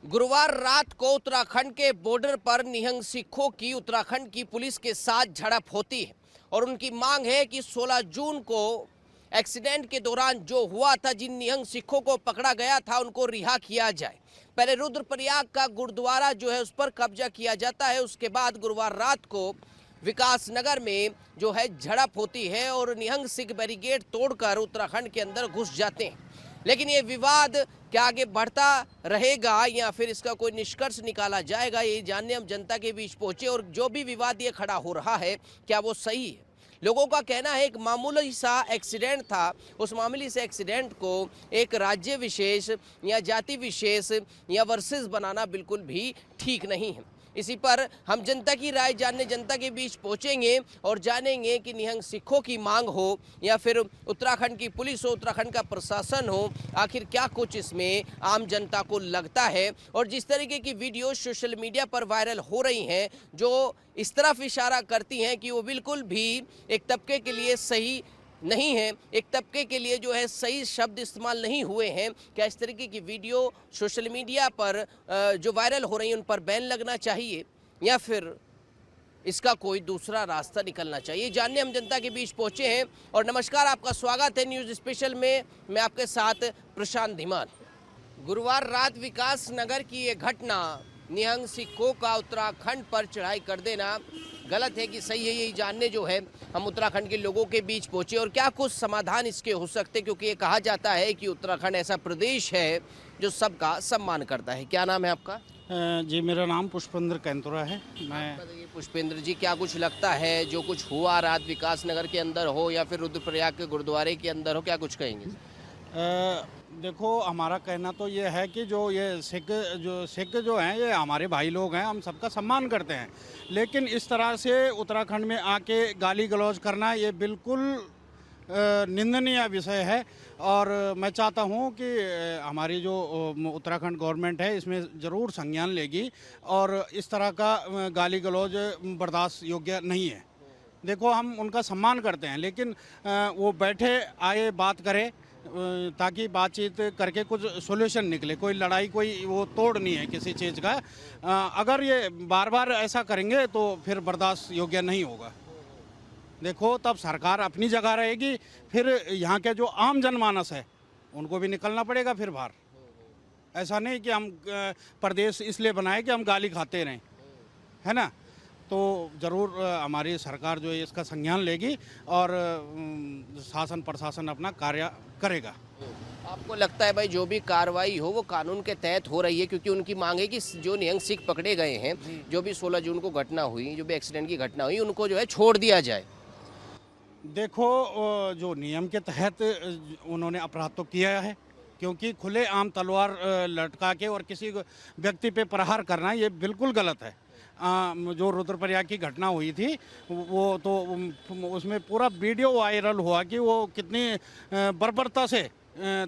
गुरुवार रात को उत्तराखंड के बॉर्डर पर निहंग सिखों की उत्तराखंड की पुलिस के साथ झड़प होती है और उनकी मांग है कि 16 जून को एक्सीडेंट के दौरान जो हुआ था, जिन निहंग सिखों को पकड़ा गया था, उनको रिहा किया जाए। पहले रुद्रप्रयाग का गुरुद्वारा जो है उस पर कब्जा किया जाता है। उसके बाद गुरुवार रात को विकास नगर में जो है झड़प होती है और निहंग सिख बैरिकेड तोड़कर उत्तराखंड के अंदर घुस जाते हैं। लेकिन ये विवाद क्या आगे बढ़ता रहेगा या फिर इसका कोई निष्कर्ष निकाला जाएगा, ये जानने हम जनता के बीच पहुंचे। और जो भी विवाद ये खड़ा हो रहा है, क्या वो सही है? लोगों का कहना है एक मामूली सा एक्सीडेंट था, उस मामूली से एक्सीडेंट को एक राज्य विशेष या जाति विशेष या वर्सेस बनाना बिल्कुल भी ठीक नहीं है। इसी पर हम जनता की राय जानने जनता के बीच पहुंचेंगे और जानेंगे कि निहंग सिखों की मांग हो या फिर उत्तराखंड की पुलिस हो, उत्तराखंड का प्रशासन हो, आखिर क्या कुछ इसमें आम जनता को लगता है। और जिस तरीके की वीडियो सोशल मीडिया पर वायरल हो रही हैं, जो इस तरफ इशारा करती हैं कि वो बिल्कुल भी एक तबके के लिए सही नहीं है, एक तबके के लिए जो है सही शब्द इस्तेमाल नहीं हुए हैं। क्या इस तरीके की वीडियो सोशल मीडिया पर जो वायरल हो रही है उन पर बैन लगना चाहिए या फिर इसका कोई दूसरा रास्ता निकलना चाहिए, जानने हम जनता के बीच पहुंचे हैं। और नमस्कार, आपका स्वागत है न्यूज़ स्पेशल में। मैं आपके साथ प्रशांत धीमान। गुरुवार रात विकास नगर की ये घटना, निहंग सिखों का उत्तराखंड पर चढ़ाई कर देना गलत है कि सही है, यही जानने जो है हम उत्तराखंड के लोगों के बीच पहुंचे और क्या कुछ समाधान इसके हो सकते, क्योंकि ये कहा जाता है कि उत्तराखंड ऐसा प्रदेश है जो सबका सम्मान करता है। क्या नाम है आपका? जी, मेरा नाम पुष्पेंद्र कैंतुरा है। मैं बताइए पुष्पेंद्र जी, क्या कुछ लगता है जो कुछ हुआ रात विकास नगर के अंदर हो या फिर रुद्रप्रयाग के गुरुद्वारे के अंदर हो, क्या कुछ कहेंगे? देखो, हमारा कहना तो ये है कि जो सिख जो हैं ये हमारे भाई लोग हैं, हम सबका सम्मान करते हैं। लेकिन इस तरह से उत्तराखंड में आके गाली गलौज करना ये बिल्कुल निंदनीय विषय है। और मैं चाहता हूँ कि हमारी जो उत्तराखंड गवर्नमेंट है इसमें ज़रूर संज्ञान लेगी और इस तरह का गाली गलौज बर्दाश्त योग्य नहीं है। देखो, हम उनका सम्मान करते हैं, लेकिन वो बैठे आए बात करें ताकि बातचीत करके कुछ सॉल्यूशन निकले। कोई लड़ाई, कोई वो तोड़ नहीं है किसी चीज़ का। अगर ये बार बार ऐसा करेंगे तो फिर बर्दाश्त योग्य नहीं होगा। देखो, तब सरकार अपनी जगह रहेगी, फिर यहाँ के जो आम जनमानस है उनको भी निकलना पड़ेगा फिर बाहर। ऐसा नहीं कि हम प्रदेश इसलिए बनाए कि हम गाली खाते रहें, है ना। तो ज़रूर हमारी सरकार जो है इसका संज्ञान लेगी और शासन प्रशासन अपना कार्य करेगा। आपको लगता है भाई जो भी कार्रवाई हो वो कानून के तहत हो रही है? क्योंकि उनकी मांग है कि जो निहंग सिख पकड़े गए हैं, जो भी 16 जून को घटना हुई, जो भी एक्सीडेंट की घटना हुई, उनको जो है छोड़ दिया जाए। देखो, जो नियम के तहत उन्होंने अपराध तो किया है, क्योंकि खुले आम तलवार लटका के और किसी व्यक्ति पे प्रहार करना ये बिल्कुल गलत है। जो रुद्रप्रयाग की घटना हुई थी वो तो उसमें पूरा वीडियो वायरल हुआ कि वो कितनी बर्बरता से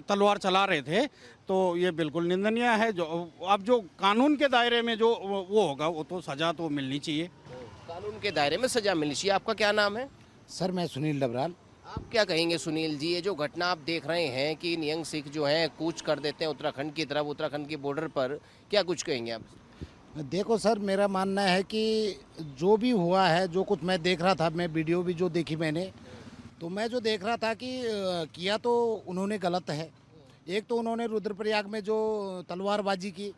तलवार चला रहे थे। तो ये बिल्कुल निंदनीय है। जो अब जो कानून के दायरे में जो वो होगा वो तो सज़ा तो मिलनी चाहिए। कानून के दायरे में सजा मिलनी चाहिए। आपका क्या नाम है? सर, मैं सुनील डबराल। आप क्या कहेंगे सुनील जी, ये जो घटना आप देख रहे हैं कि निहंग सिख जो हैं कूच कर देते हैं उत्तराखंड की तरफ, उत्तराखंड की बॉर्डर पर, क्या कुछ कहेंगे आप? देखो सर, मेरा मानना है कि जो भी हुआ है, जो कुछ मैं देख रहा था, मैं वीडियो भी जो देखी मैंने, तो मैं जो देख रहा था कि किया तो उन्होंने गलत है। एक तो उन्होंने रुद्रप्रयाग में जो तलवारबाजी की,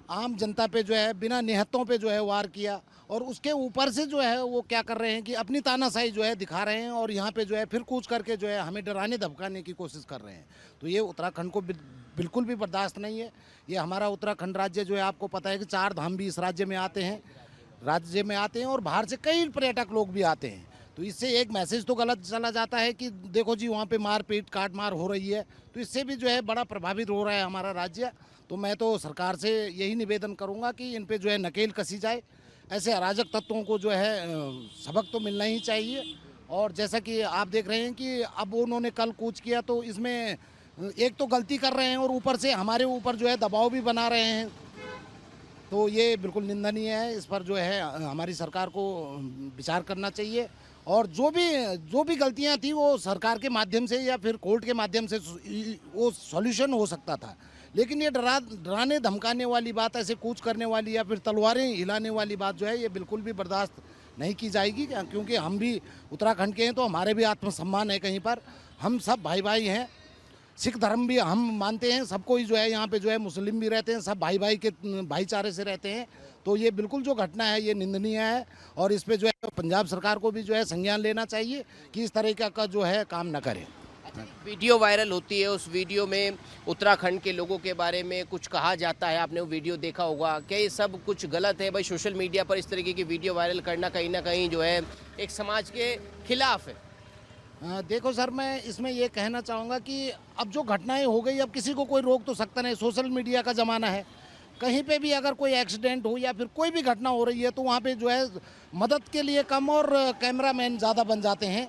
आम जनता पे जो है बिना निहत्तों पे जो है वार किया, और उसके ऊपर से जो है वो क्या कर रहे हैं कि अपनी तानाशाही जो है दिखा रहे हैं और यहाँ पे जो है फिर कूच करके जो है हमें डराने धमकाने की कोशिश कर रहे हैं। तो ये उत्तराखंड को बिल्कुल भी बर्दाश्त नहीं है। ये हमारा उत्तराखंड राज्य जो है, आपको पता है कि 4 धाम भी इस राज्य में आते हैं और बाहर से कई पर्यटक लोग भी आते हैं। तो इससे एक मैसेज तो गलत चला जाता है कि देखो जी, वहाँ पे मारपीट काटमार हो रही है, तो इससे भी जो है बड़ा प्रभावित हो रहा है हमारा राज्य। तो मैं तो सरकार से यही निवेदन करूँगा कि इन पे जो है नकेल कसी जाए। ऐसे अराजक तत्वों को जो है सबक तो मिलना ही चाहिए। और जैसा कि आप देख रहे हैं कि अब उन्होंने कल कूच किया, तो इसमें एक तो गलती कर रहे हैं और ऊपर से हमारे ऊपर जो है दबाव भी बना रहे हैं। तो ये बिल्कुल निंदनीय है। इस पर जो है हमारी सरकार को विचार करना चाहिए और जो भी गलतियां थी वो सरकार के माध्यम से या फिर कोर्ट के माध्यम से वो सॉल्यूशन हो सकता था। लेकिन ये डराने धमकाने वाली बात, ऐसे कूच करने वाली या फिर तलवारें हिलाने वाली बात जो है ये बिल्कुल भी बर्दाश्त नहीं की जाएगी, क्योंकि हम भी उत्तराखंड के हैं तो हमारे भी आत्मसम्मान है कहीं पर। हम सब भाई भाई हैं, सिख धर्म भी हम मानते हैं, सबको ही जो है यहाँ पे जो है मुस्लिम भी रहते हैं, सब भाई भाई के भाईचारे से रहते हैं। तो ये बिल्कुल जो घटना है ये निंदनीय है और इस पे जो है पंजाब सरकार को भी जो है संज्ञान लेना चाहिए कि इस तरह का जो है काम न करे। वीडियो वायरल होती है, उस वीडियो में उत्तराखंड के लोगों के बारे में कुछ कहा जाता है, आपने वो वीडियो देखा होगा, क्या ये सब कुछ गलत है? भाई सोशल मीडिया पर इस तरीके की वीडियो वायरल करना कहीं ना कहीं जो है एक समाज के खिलाफ है। देखो सर, मैं इसमें ये कहना चाहूँगा कि अब जो घटनाएं हो गई अब किसी को कोई रोक तो सकता नहीं, सोशल मीडिया का ज़माना है। कहीं पे भी अगर कोई एक्सीडेंट हो या फिर कोई भी घटना हो रही है तो वहाँ पे जो है मदद के लिए कम और कैमरामैन ज़्यादा बन जाते हैं।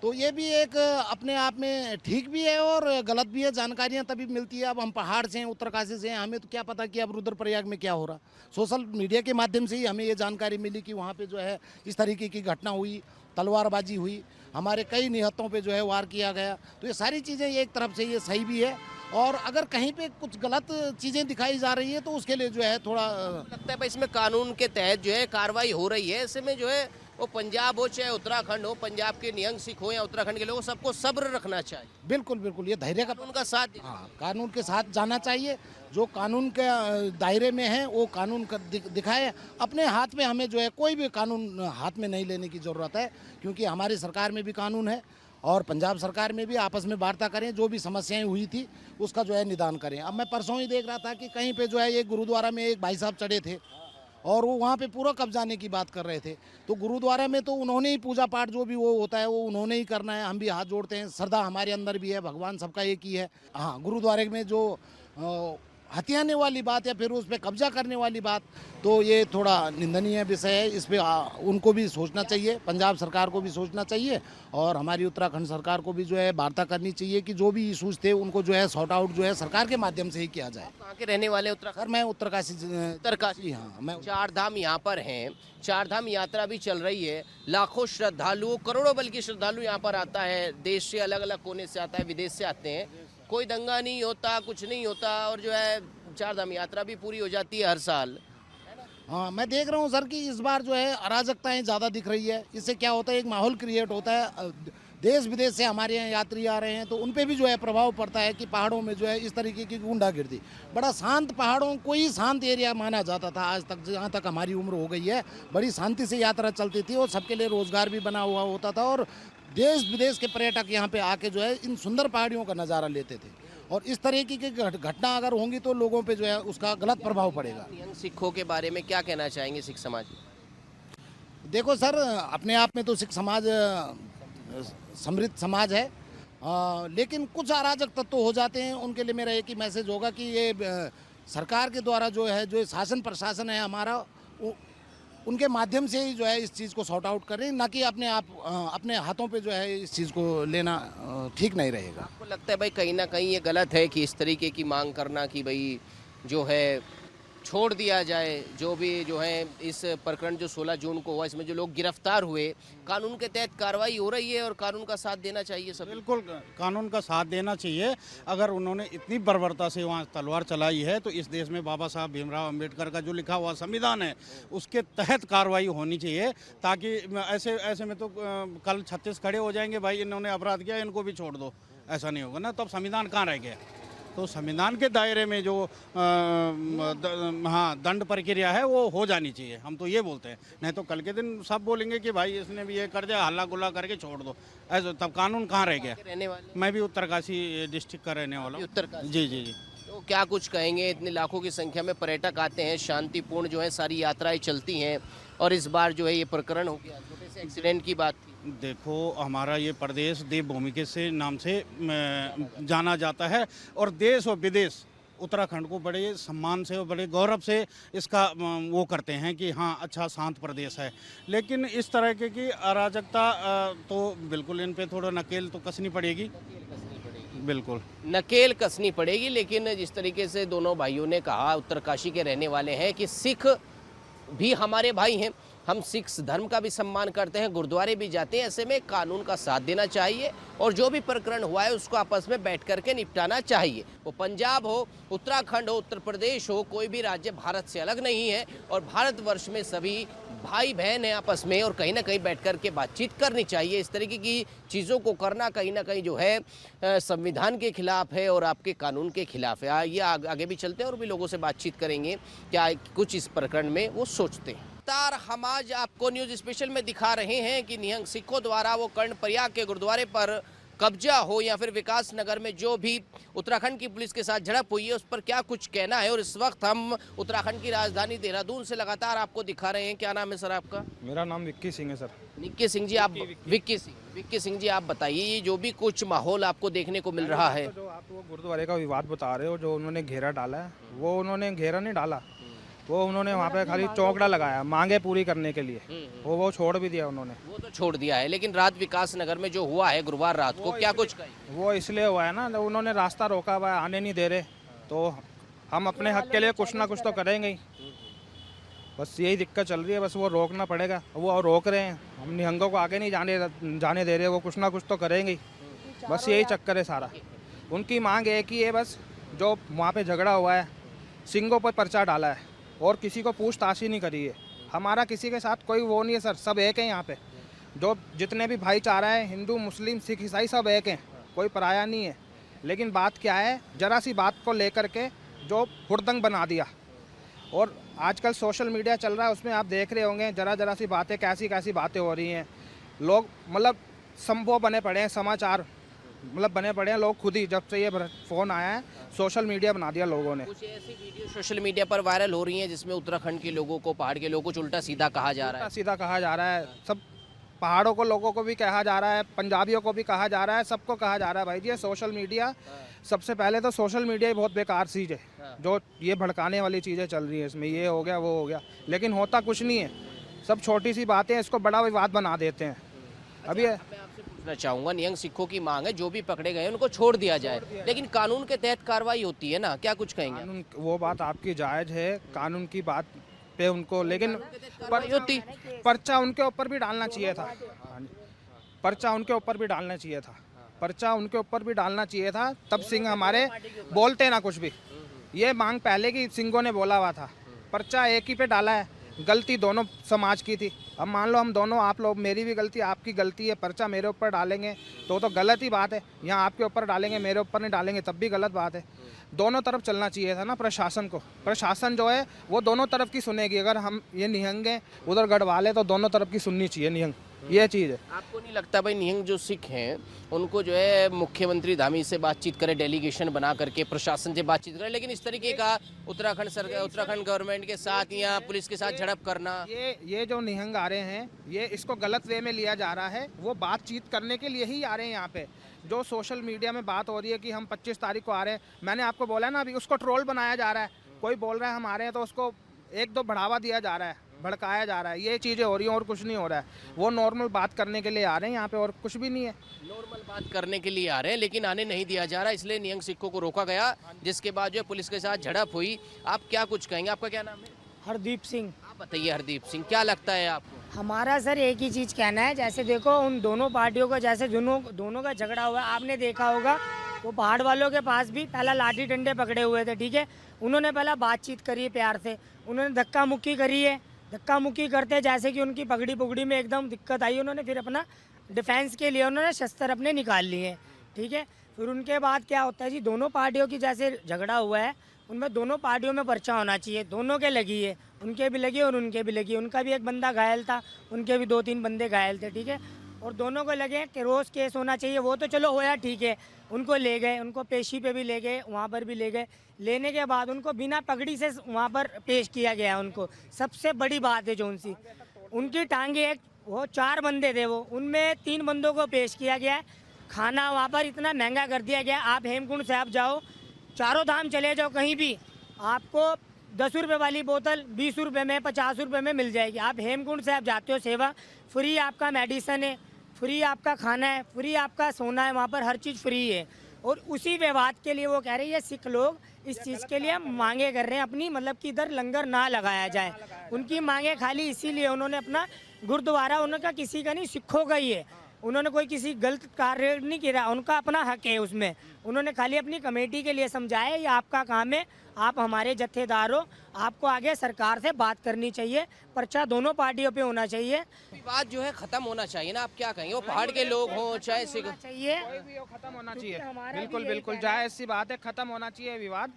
तो ये भी एक अपने आप में ठीक भी है और गलत भी है। जानकारियाँ तभी मिलती है, अब हम पहाड़ से हैं, उत्तरकाशी से हैं, हमें तो क्या पता कि अब रुद्रप्रयाग में क्या हो रहा। सोशल मीडिया के माध्यम से ही हमें ये जानकारी मिली कि वहाँ पे जो है इस तरीके की घटना हुई, तलवारबाजी हुई, हमारे कई निहत्तों पे जो है वार किया गया। तो ये सारी चीज़ें एक तरफ से ये सही भी है और अगर कहीं पे कुछ गलत चीज़ें दिखाई जा रही है तो उसके लिए जो है थोड़ा लगता है भाई इसमें कानून के तहत जो है कार्रवाई हो रही है। ऐसे में जो है वो पंजाब हो चाहे उत्तराखंड हो, पंजाब के निहंग सिख हो या उत्तराखंड के लोगों, सबको सब्र रखना चाहिए। बिल्कुल बिल्कुल ये धैर्य का कानून का साथ हाँ, कानून के साथ जाना चाहिए। जो कानून के दायरे में है वो कानून का दिखाए। अपने हाथ में हमें जो है कोई भी कानून हाथ में नहीं लेने की ज़रूरत है, क्योंकि हमारी सरकार में भी कानून है और पंजाब सरकार में भी आपस में वार्ता करें, जो भी समस्याएं हुई थी उसका जो है निदान करें। अब मैं परसों ही देख रहा था कि कहीं पे जो है एक गुरुद्वारा में एक भाई साहब चढ़े थे और वो वहाँ पे पूरा कब्जाने की बात कर रहे थे। तो गुरुद्वारा में तो उन्होंने ही पूजा पाठ जो भी वो होता है वो उन्होंने ही करना है, हम भी हाथ जोड़ते हैं, श्रद्धा हमारे अंदर भी है, भगवान सबका एक ही है। हाँ, गुरुद्वारे में जो हथियाने वाली बात या फिर उस पर कब्जा करने वाली बात, तो ये थोड़ा निंदनीय विषय है। इस पर उनको भी सोचना चाहिए, पंजाब सरकार को भी सोचना चाहिए और हमारी उत्तराखंड सरकार को भी जो है वार्ता करनी चाहिए कि जो भी इशूज़ थे उनको जो है सॉर्ट आउट जो है सरकार के माध्यम से ही किया जाए। कहाँ के रहने वाले उत्तराखंड? सर मैं उत्तरकाशी। उत्तरकाशी। हाँ, मैं चार धाम यहाँ पर हैं, चार धाम यात्रा भी चल रही है, लाखों श्रद्धालु, करोड़ों बल्कि श्रद्धालु यहाँ पर आता है, देश से अलग अलग कोने से आता है, विदेश से आते हैं। कोई दंगा नहीं होता, कुछ नहीं होता और जो है चार धाम यात्रा भी पूरी हो जाती है हर साल। हाँ, मैं देख रहा हूँ सर कि इस बार जो है अराजकताएं ज़्यादा दिख रही है। इससे क्या होता है, एक माहौल क्रिएट होता है, देश विदेश से हमारे यहाँ यात्री आ रहे हैं तो उन पे भी जो है प्रभाव पड़ता है कि पहाड़ों में जो है इस तरीके की गुंडागिर्दी, बड़ा शांत पहाड़ों को ही शांत एरिया माना जाता था आज तक, जहाँ तक हमारी उम्र हो गई है। बड़ी शांति से यात्रा चलती थी और सबके लिए रोजगार भी बना हुआ होता था और देश विदेश के पर्यटक यहाँ पे आके जो है इन सुंदर पहाड़ियों का नज़ारा लेते थे। और इस तरह की घटना अगर होंगी तो लोगों पे जो है उसका गलत प्रभाव पड़ेगा। निहंग सिखों के बारे में क्या कहना चाहेंगे सिख समाज? देखो सर, अपने आप में तो सिख समाज समृद्ध समाज है, लेकिन कुछ अराजक तत्व हो जाते हैं। उनके लिए मेरा एक ही मैसेज होगा कि ये सरकार के द्वारा जो है जो शासन प्रशासन है हमारा, उनके माध्यम से ही जो है इस चीज़ को सॉर्ट आउट करें, ना कि अपने हाथों पे जो है इस चीज़ को लेना ठीक नहीं रहेगा। आपको लगता है भाई कहीं ना कहीं ये गलत है कि इस तरीके की मांग करना कि भाई जो है छोड़ दिया जाए, जो भी जो है इस प्रकरण जो 16 जून को हुआ इसमें जो लोग गिरफ्तार हुए, कानून के तहत कार्रवाई हो रही है और कानून का साथ देना चाहिए सब? बिल्कुल कानून का साथ देना चाहिए। अगर उन्होंने इतनी बर्बरता से वहाँ तलवार चलाई है तो इस देश में बाबा साहब भीमराव अंबेडकर का जो लिखा हुआ संविधान है उसके तहत कार्रवाई होनी चाहिए, ताकि ऐसे में तो कल 36 खड़े हो जाएंगे, भाई इन्होंने अपराध किया इनको भी छोड़ दो, ऐसा नहीं होगा ना। तो अब संविधान कहाँ रह गया? तो संविधान के दायरे में जो हाँ दंड प्रक्रिया है वो हो जानी चाहिए, हम तो ये बोलते हैं। नहीं तो कल के दिन सब बोलेंगे कि भाई इसने भी ये कर दिया, हल्ला गुल्ला करके छोड़ दो, ऐसा तब कानून कहाँ रह गया? रहने वाले? मैं भी उत्तरकाशी डिस्ट्रिक्ट का रहने वाला हूँ। उत्तरकाशी? जी जी जी। तो क्या कुछ कहेंगे, इतने लाखों की संख्या में पर्यटक आते हैं, शांतिपूर्ण जो है सारी यात्राएं चलती हैं और इस बार जो है ये प्रकरण हो गया, छोटे से एक्सीडेंट की बात थी। देखो हमारा ये प्रदेश देवभूमि के से नाम से जाना जाता है और देश और विदेश उत्तराखंड को बड़े सम्मान से और बड़े गौरव से इसका वो करते हैं कि हाँ अच्छा शांत प्रदेश है। लेकिन इस तरह की अराजकता तो बिल्कुल इन पे थोड़ा नकेल तो कसनी पड़ेगी, बिल्कुल नकेल कसनी पड़ेगी। लेकिन जिस तरीके से दोनों भाइयों ने कहा, उत्तरकाशी के रहने वाले हैं, कि सिख भी हमारे भाई हैं हम सिख धर्म का भी सम्मान करते हैं, गुरुद्वारे भी जाते हैं। ऐसे में कानून का साथ देना चाहिए और जो भी प्रकरण हुआ है उसको आपस में बैठ करके निपटाना चाहिए। वो पंजाब हो, उत्तराखंड हो, उत्तर प्रदेश हो, कोई भी राज्य भारत से अलग नहीं है और भारतवर्ष में सभी भाई बहन हैं आपस में और कहीं ना कहीं बैठ कर के बातचीत करनी चाहिए। इस तरीके की चीज़ों को करना कहीं ना कहीं जो है संविधान के खिलाफ है और आपके कानून के खिलाफ है। ये आगे भी चलते हैं और भी लोगों से बातचीत करेंगे क्या कुछ इस प्रकरण में वो सोचते हैं। हम आज आपको न्यूज़ स्पेशल में दिखा रहे हैं कि निहंग सिखों द्वारा वो कर्णप्रयाग के गुरुद्वारे पर कब्जा हो या फिर विकास नगर में जो भी उत्तराखंड की पुलिस के साथ झड़प हुई है उस पर क्या कुछ कहना है। और इस वक्त हम उत्तराखंड की राजधानी देहरादून से लगातार आपको दिखा रहे हैं। क्या नाम है सर आपका? मेरा नाम विक्की सिंह है सर। विक्की सिंह जी, आप विक्की सिंह जी आप बताइए, ये जो भी कुछ माहौल आपको देखने को मिल रहा है। जो आप वो गुरुद्वारे का विवाद बता रहे हो, जो उन्होंने घेरा डाला है, वो उन्होंने घेरा नहीं डाला, वो उन्होंने वहाँ पे खाली चौकड़ा लगाया मांगे पूरी करने के लिए। वो छोड़ भी दिया उन्होंने, वो तो छोड़ दिया है। लेकिन रात विकास नगर में जो हुआ है गुरुवार रात को, क्या कुछ कही? वो इसलिए हुआ है ना, उन्होंने रास्ता रोका हुआ है, आने नहीं दे रहे, तो हम अपने हक के लिए कुछ ना कुछ तो करेंगे ही। बस यही दिक्कत चल रही है, बस वो रोकना पड़ेगा। वो रोक रहे हैं, हम निहंगों को आगे नहीं जाने दे रहे, वो कुछ ना कुछ तो करेंगे ही। बस यही चक्कर है सारा। उनकी मांग एक ही है बस, जो वहाँ पे झगड़ा हुआ है, सिंगों पर पर्चा डाला है और किसी को पूछताछ ही नहीं करी है। हमारा किसी के साथ कोई वो नहीं है सर, सब एक है यहाँ पे। जो जितने भी भाईचारा है, हिंदू मुस्लिम सिख ईसाई सब एक हैं, कोई पराया नहीं है। लेकिन बात क्या है, ज़रा सी बात को लेकर के जो हुड़दंग बना दिया। और आजकल सोशल मीडिया चल रहा है, उसमें आप देख रहे होंगे जरा सी बातें, कैसी बातें हो रही हैं। लोग मतलब संभव बने पड़े हैं, समाचार मतलब बने पड़े हैं लोग खुद ही। जब से ये फ़ोन आया है, सोशल मीडिया बना दिया लोगों ने। कुछ ऐसी वीडियो सोशल मीडिया पर वायरल हो रही हैं जिसमें उत्तराखंड के लोगों को, पहाड़ के लोगों को उल्टा सीधा कहा जा रहा है। सीधा कहा जा रहा है, सब पहाड़ों को लोगों को भी कहा जा रहा है, पंजाबियों को भी कहा जा रहा है, सबको कहा जा रहा है। भाई जी, सोशल मीडिया, सबसे पहले तो सोशल मीडिया ही बहुत बेकार चीज़ है। जो ये भड़काने वाली चीज़ें चल रही हैं इसमें, ये हो गया वो हो गया, लेकिन होता कुछ नहीं है। सब छोटी सी बातें इसको बड़ा विवाद बना देते हैं। अभी मैं आपसे पूछना चाहूँगा, निहंग सिखों की मांग है जो भी पकड़े गए उनको छोड़ दिया जाए, लेकिन कानून के तहत कार्रवाई होती है ना, क्या कुछ कहेंगे? कानून, वो बात आपकी जायज़ है, कानून की बात पे उनको, लेकिन पर्चा उनके ऊपर भी डालना चाहिए था। पर्चा उनके ऊपर भी डालना चाहिए था, पर्चा उनके ऊपर भी डालना चाहिए था। तब सिंह हमारे बोलते ना कुछ भी। ये मांग पहले की सिंघों ने बोला हुआ था, पर्चा एक ही पे डाला है। गलती दोनों समाज की थी। अब मान लो हम दोनों, आप लोग, मेरी भी गलती आपकी गलती है, पर्चा मेरे ऊपर डालेंगे तो गलत ही बात है। यहाँ आपके ऊपर डालेंगे, मेरे ऊपर नहीं डालेंगे तब भी गलत बात है। दोनों तरफ चलना चाहिए था ना प्रशासन को। प्रशासन जो है वो दोनों तरफ की सुनेगी। अगर हम ये निहंग हैं उधर गढ़वाले, तो दोनों तरफ की सुननी चाहिए निहंग, ये चीज़ है। आपको नहीं लगता भाई निहंग जो सिख हैं उनको जो है मुख्यमंत्री धामी से बातचीत करे, डेलीगेशन बना करके प्रशासन से बातचीत करे, लेकिन इस तरीके का उत्तराखंड सरकार, उत्तराखंड गवर्नमेंट के साथ या पुलिस के साथ झड़प करना, ये जो निहंग आ रहे हैं, ये इसको गलत वे में लिया जा रहा है। वो बातचीत करने के लिए ही आ रहे हैं यहाँ पे। जो सोशल मीडिया में बात हो रही है कि हम 25 तारीख को आ रहे हैं, मैंने आपको बोला ना, अभी उसको ट्रोल बनाया जा रहा है। कोई बोल रहा है हम आ रहे हैं तो उसको एक दो बढ़ावा दिया जा रहा है, भड़काया जा रहा है। ये चीज़ें हो रही हैं और कुछ नहीं हो रहा है। वो नॉर्मल बात करने के लिए आ रहे हैं यहाँ पे और कुछ भी नहीं है। नॉर्मल बात करने के लिए आ रहे हैं लेकिन आने नहीं दिया जा रहा, इसलिए निहंग सिखों को रोका गया, जिसके बाद जो है पुलिस के साथ झड़प हुई। आप क्या कुछ कहेंगे? आपका क्या नाम है? हरदीप सिंह। आप बताइए हरदीप सिंह, क्या लगता है आपको? हमारा सर एक ही चीज़ कहना है, जैसे देखो उन दोनों पार्टियों का, जैसे दोनों का झगड़ा हुआ है, आपने देखा होगा वो पहाड़ वालों के पास भी पहला लाठी डंडे पकड़े हुए थे, ठीक है। उन्होंने पहला बातचीत करी है प्यार से, उन्होंने धक्का मुक्की करी है। धक्का मुक्की करते जैसे कि उनकी पगड़ी में एकदम दिक्कत आई, उन्होंने फिर अपना डिफेंस के लिए उन्होंने शस्त्र अपने निकाल लिए, ठीक है। फिर उनके बाद क्या होता है जी, दोनों पार्टियों की जैसे झगड़ा हुआ है उनमें दोनों पार्टियों में पर्चा होना चाहिए। दोनों के लगी है, उनके भी लगी और उनके भी लगी। उनका भी एक बंदा घायल था, उनके भी 2-3 बंदे घायल थे, ठीक है। और दोनों को लगे कि रोज़ केस होना चाहिए। वो तो चलो होया, ठीक है। उनको ले गए, उनको पेशी पे भी ले गए, वहाँ पर भी ले गए। लेने के बाद उनको बिना पगड़ी से वहाँ पर पेश किया गया। उनको सबसे बड़ी बात है जो उनकी टांगे, एक वो 4 बंदे थे, वो उनमें 3 बंदों को पेश किया गया है। खाना वहाँ पर इतना महंगा कर दिया गया। आप हेमकुंड साहब जाओ, चारों धाम चले जाओ, कहीं भी आपको 10 रुपये वाली बोतल 20 रुपये में, 50 रुपये में मिल जाएगी। आप हेमकुंड साहब जाते हो, सेवा फ्री, आपका मेडिसन है फ्री, आपका खाना है फ्री, आपका सोना है, वहाँ पर हर चीज़ फ्री है। और उसी विवाद के लिए वो कह रहे हैं ये सिख लोग इस चीज़ के लिए मांगे कर रहे हैं अपनी, मतलब कि इधर लंगर ना लगाया जाए। उनकी मांगे खाली इसीलिए, उन्होंने अपना गुरुद्वारा उनका किसी का नहीं, सिखों का ही है। उन्होंने कोई किसी गलत कार्य नहीं किया, उनका अपना हक है उसमें। उन्होंने खाली अपनी कमेटी के लिए समझाया ये आपका काम है, आप हमारे जत्थेदार हो, आपको आगे सरकार से बात करनी चाहिए, पर्चा दोनों पार्टियों पे होना चाहिए। विवाद जो है खत्म होना चाहिए ना, आप क्या कहेंगे? वो पहाड़ के लोग हों चाहे सिख, चाहिए कोई भी हो खत्म होना चाहिए। हमारा बिल्कुल भी यही बिल्कुल कहना है। जायज़ सी बात है, खत्म होना चाहिए विवाद।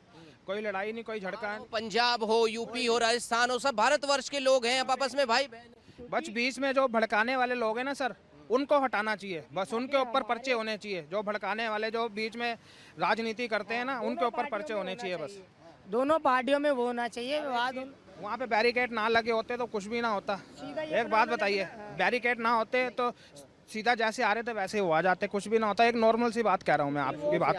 कोई लड़ाई नहीं, कोई झड़का नहीं। पंजाब हो, यूपी हो, राजस्थान हो, सब भारतवर्ष के लोग हैं, आप आपस में भाई बहन। बस बीच में जो भड़काने वाले लोग हैं ना सर, उनको हटाना चाहिए, बस उनके ऊपर पर्चे होने चाहिए। जो भड़काने वाले जो बीच में राजनीति करते हैं ना, उनके ऊपर पर्चे होने चाहिए बस। दोनों पार्टियों में वो होना चाहिए विवाद। वहाँ पे बैरिकेड ना लगे होते तो कुछ भी ना होता। एक बात बताइए, बैरिकेड ना होते तो सीधा जैसे आ रहे थे वैसे वो आ जाते, कुछ भी ना होता। एक नॉर्मल सी बात कह रहा हूँ मैं आपकी बात।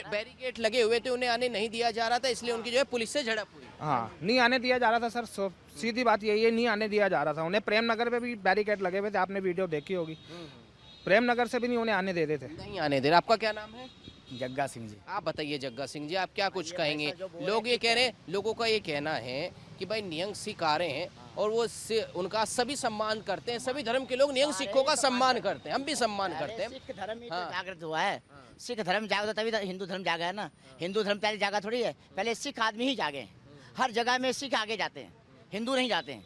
बैरिकेड लगे हुए थे, उन्हें आने नहीं दिया जा रहा था, इसलिए उनकी जो है पुलिस से झड़प हुई। हाँ, नहीं आने दिया जा रहा था सर, सीधी बात यही है, नहीं आने दिया जा रहा था उन्हें। प्रेम नगर पे भी बैरिकेड लगे हुए थे, आपने वीडियो देखी होगी। प्रेम नगर से भी नहीं उन्हें आने देते थे। नहीं आने दे रहे। आपका क्या नाम है? जग्गा सिंह जी। आप बताइए जग्गा सिंह जी, आप क्या कुछ कहेंगे? लोग ये कह रहे हैं, लोगों का ये कहना है कि भाई निहंग सिख आ रहे हैं और वो उनका सभी सम्मान करते हैं, सभी धर्म के लोग निहंग सिखों का सम्मान करते हैं, हम भी सम्मान करते हैं। सिख धर्म ही तो हाँ। जागृत हुआ है। सिख धर्म जागृत तभी तो हिंदू धर्म जागा है ना। हिंदू धर्म पहले जागा थोड़ी है, पहले सिख आदमी ही जागे हैं। हर जगह में सिख आगे जाते हैं, हिंदू नहीं जाते हैं।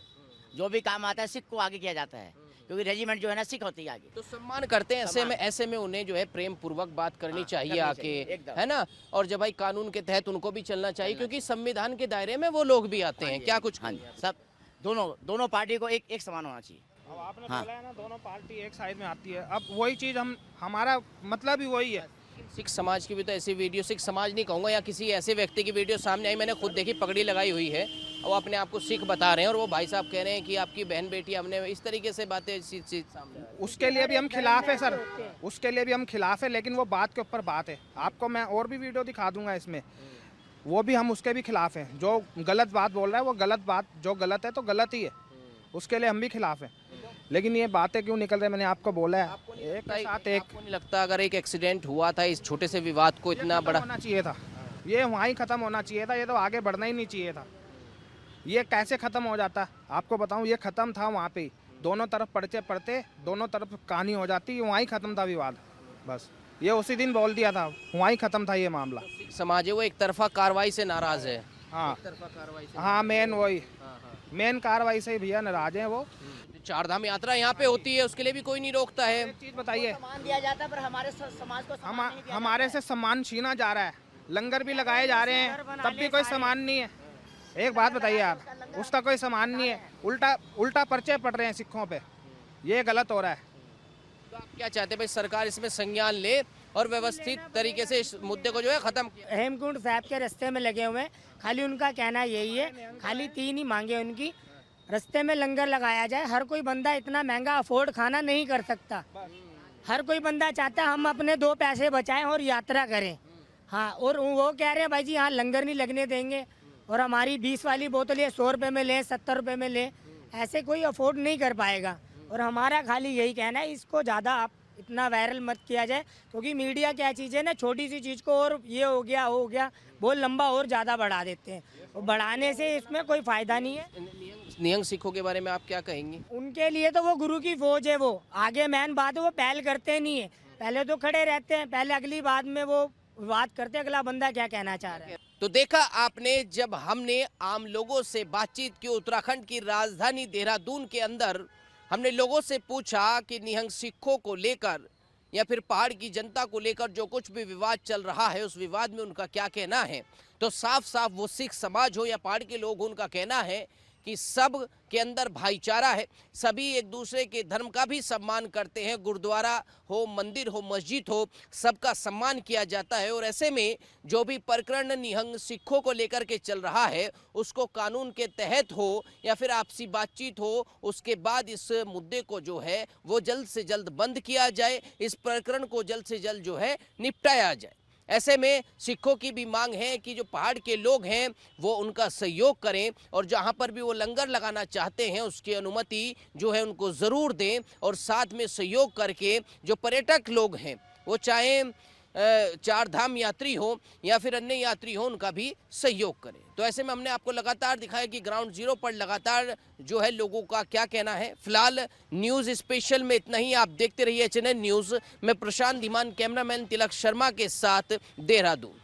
जो भी काम आता है सिख को आगे किया जाता है, क्योंकि रेजिमेंट जो है ना सिख होती है आगे। तो सम्मान करते हैं, ऐसे में उन्हें जो है प्रेम पूर्वक बात करनी चाहिए करनी आके, चाहिए, एकदम। है ना? और जब भाई कानून के तहत उनको भी चलना चाहिए, क्योंकि संविधान के दायरे में वो लोग भी आते हैं। क्या कुछ हाँ जी, सब दोनों पार्टी को एक समान होना चाहिए। अब आपने हाँ। बोला है ना, दोनों पार्टी एक साइड में आती है। अब वही चीज़ हमारा मतलब ही वही है। सिख समाज की भी तो ऐसी वीडियो, सिख समाज नहीं कहूँगा, या किसी ऐसे व्यक्ति की वीडियो सामने आई, मैंने खुद देखी, पगड़ी लगाई हुई है, वो अपने आप को सिख बता रहे हैं, और वो भाई साहब कह रहे हैं कि आपकी बहन बेटी, हमने इस तरीके से बातें सामने। उसके लिए भी हम खिलाफ है सर, उसके लिए भी हम खिलाफ है, लेकिन वो बात के ऊपर बात है। आपको मैं और भी वीडियो दिखा दूंगा इसमें, वो भी हम उसके भी खिलाफ हैं। जो गलत बात बोल रहा है वो गलत बात, जो गलत है तो गलत ही है, उसके लिए हम भी खिलाफ हैं। लेकिन ये बातें क्यों निकल रही, मैंने आपको बोला है, एक के साथ एक। आपको नहीं लगता अगर एक एक्सीडेंट हुआ था, इस छोटे से विवाद को इतना बड़ा होना चाहिए था, ये वहाँ ही ख़त्म होना चाहिए था, ये तो आगे बढ़ना ही नहीं चाहिए था। ये कैसे ख़त्म हो जाता, आपको बताऊँ, ये ख़त्म था वहाँ पे ही। दोनों तरफ पर्चे पड़ते, दोनों तरफ कहानी हो जाती, वहाँ ही ख़त्म था विवाद। बस ये उसी दिन बोल दिया था, वहाँ ही ख़त्म था ये मामला। समाज है वो एक तरफा कार्रवाई से नाराज है। हाँ तरफा कार्रवाई से, हाँ, मेन वही, मेन कार्रवाई से ही भैया नाराज हैं वो। चारधाम यात्रा यहाँ पे होती है, उसके लिए भी कोई नहीं रोकता है। एक चीज़ बताइए, सम्मान दिया जाता है पर हमारे समाज को सम्मान नहीं दिया हमारे से सम्मान छीना जा रहा है। लंगर भी लगाए जा रहे हैं, तब भी कोई सम्मान नहीं है। एक बात बताइए आप, उसका कोई सम्मान नहीं है, उल्टा पर्चे पड़ रहे हैं सिखों पे, ये गलत हो रहा है। तो आप क्या चाहते हैं भाई, सरकार इसमें संज्ञान ले और व्यवस्थित तरीके से इस मुद्दे को जो है खत्म किया? हेमकुंड साहब के रास्ते में लगे हुए हैं, खाली उनका कहना यही है, खाली 3 ही मांगे उनकी, रास्ते में लंगर लगाया जाए। हर कोई बंदा इतना महंगा अफोर्ड खाना नहीं कर सकता। हर कोई बंदा चाहता है हम अपने 2 पैसे बचाएं और यात्रा करें। हाँ, और वो कह रहे हैं भाई जी यहाँ लंगर नहीं लगने देंगे, और हमारी 20 वाली बोतल ये 100 रुपये में ले, 70 रुपये में ले, ऐसे कोई अफोर्ड नहीं कर पाएगा। और हमारा खाली यही कहना है, इसको ज़्यादा आप इतना वायरल मत किया जाए, क्योंकि मीडिया क्या चीज़ है ना, छोटी सी चीज़ को और ये हो गया बहुत लंबा और ज़्यादा बढ़ा देते हैं, और बढ़ाने से इसमें कोई फ़ायदा नहीं है। निहंग सिखों के बारे में आप क्या कहेंगे? उनके लिए तो वो गुरु की फौज है, वो आगे मैन बात है, वो पहल करते नहीं है, पहले तो खड़े रहते हैं, पहले अगली बात में वो बात करते हैं अगला बंदा क्या कहना चाह रहा है। तो देखा आपने, जब हमने आम लोगों से बातचीत की, उत्तराखंड की राजधानी देहरादून के अंदर हमने लोगों से पूछा कि निहंग सिखों को लेकर या फिर पहाड़ की जनता को लेकर जो कुछ भी विवाद चल रहा है, उस विवाद में उनका क्या कहना है, तो साफ साफ वो सिख समाज हो या पहाड़ के लोग, उनका कहना है कि सब के अंदर भाईचारा है, सभी एक दूसरे के धर्म का भी सम्मान करते हैं। गुरुद्वारा हो, मंदिर हो, मस्जिद हो, सबका सम्मान किया जाता है। और ऐसे में जो भी प्रकरण निहंग सिखों को लेकर के चल रहा है, उसको कानून के तहत हो या फिर आपसी बातचीत हो, उसके बाद इस मुद्दे को जो है वो जल्द से जल्द बंद किया जाए, इस प्रकरण को जल्द से जल्द जो है निपटाया जाए। ऐसे में सिखों की भी मांग है कि जो पहाड़ के लोग हैं वो उनका सहयोग करें, और जहां पर भी वो लंगर लगाना चाहते हैं उसकी अनुमति जो है उनको ज़रूर दें, और साथ में सहयोग करके जो पर्यटक लोग हैं वो चाहे चार धाम यात्री हो या फिर अन्य यात्री हो, उनका भी सहयोग करें। तो ऐसे में हमने आपको लगातार दिखाया कि ग्राउंड जीरो पर लगातार जो है लोगों का क्या कहना है। फिलहाल न्यूज़ स्पेशल में इतना ही। आप देखते रहिए HNN न्यूज़। मैं प्रशांत धीमान, कैमरामैन तिलक शर्मा के साथ देहरादून।